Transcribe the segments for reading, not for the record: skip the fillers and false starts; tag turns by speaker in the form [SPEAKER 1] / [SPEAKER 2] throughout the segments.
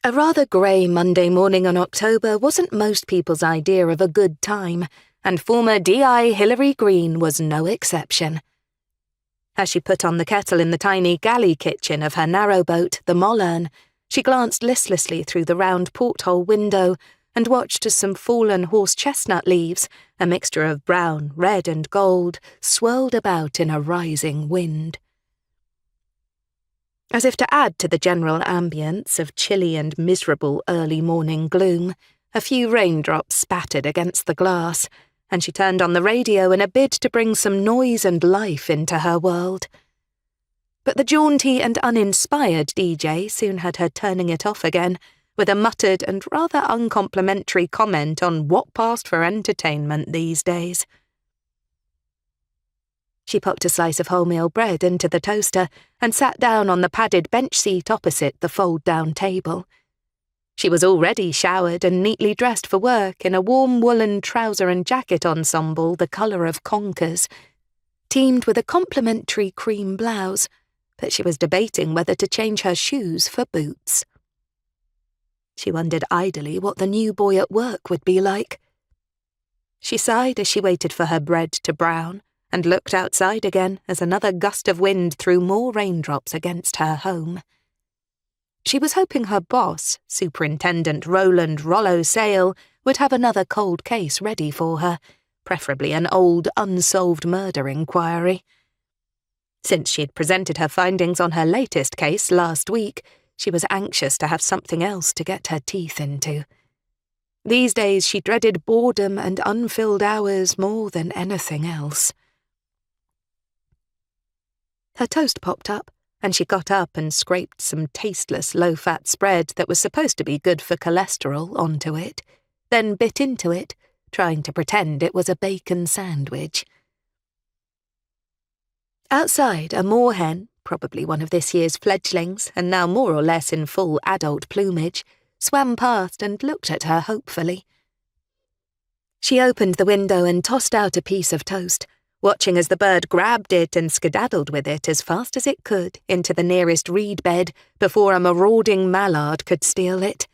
[SPEAKER 1] A rather grey Monday morning in October wasn't most people's idea of a good time, and former DI Hilary Green was no exception. As she put on the kettle in the tiny galley kitchen of her narrowboat, the Mollern, she glanced listlessly through the round porthole window and watched as some fallen horse-chestnut leaves, a mixture of brown, red and gold, swirled about in a rising wind. As if to add to the general ambience of chilly and miserable early morning gloom, a few raindrops spattered against the glass, and she turned on the radio in a bid to bring some noise and life into her world. But the jaunty and uninspired DJ soon had her turning it off again, with a muttered and rather uncomplimentary comment on what passed for entertainment these days. She popped a slice of wholemeal bread into the toaster and sat down on the padded bench seat opposite the fold-down table. She was already showered and neatly dressed for work in a warm woolen trouser and jacket ensemble the colour of conkers, teamed with a complimentary cream blouse, but she was debating whether to change her shoes for boots. She wondered idly what the new boy at work would be like. She sighed as she waited for her bread to brown, and looked outside again as another gust of wind threw more raindrops against her home. She was hoping her boss, Superintendent Roland Rollo Sale, would have another cold case ready for her, preferably an old, unsolved murder inquiry. Since she'd presented her findings on her latest case last week, she was anxious to have something else to get her teeth into. These days she dreaded boredom and unfilled hours more than anything else. Her toast popped up, and she got up and scraped some tasteless low-fat spread that was supposed to be good for cholesterol onto it, then bit into it, trying to pretend it was a bacon sandwich. Outside, a moorhen, probably one of this year's fledglings, and now more or less in full adult plumage, swam past and looked at her hopefully. She opened the window and tossed out a piece of toast, watching as the bird grabbed it and skedaddled with it as fast as it could into the nearest reed bed before a marauding mallard could steal it.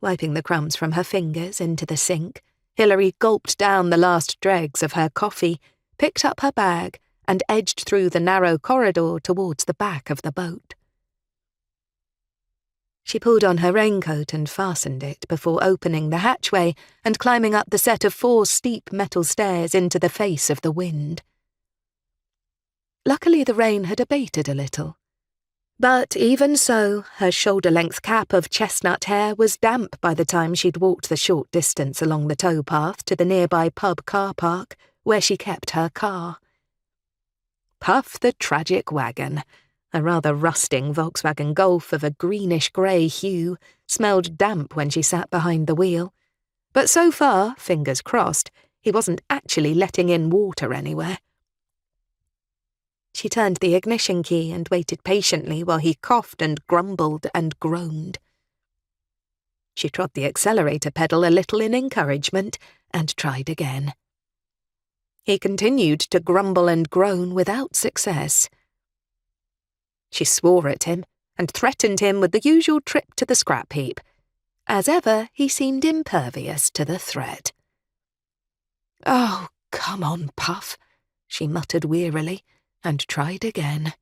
[SPEAKER 1] Wiping the crumbs from her fingers into the sink, Hilary gulped down the last dregs of her coffee, picked up her bag, and edged through the narrow corridor towards the back of the boat. She pulled on her raincoat and fastened it before opening the hatchway and climbing up the set of 4 steep metal stairs into the face of the wind. Luckily the rain had abated a little. But even so, her shoulder-length cap of chestnut hair was damp by the time she'd walked the short distance along the towpath to the nearby pub car park, where she kept her car. Puff the tragic wagon, a rather rusting Volkswagen Golf of a greenish-grey hue, smelled damp when she sat behind the wheel. But so far, fingers crossed, he wasn't actually letting in water anywhere. She turned the ignition key and waited patiently while he coughed and grumbled and groaned. She trod the accelerator pedal a little in encouragement and tried again. He continued to grumble and groan without success. She swore at him and threatened him with the usual trip to the scrap heap. As ever, he seemed impervious to the threat. "Oh, come on, Puff," she muttered wearily, and tried again.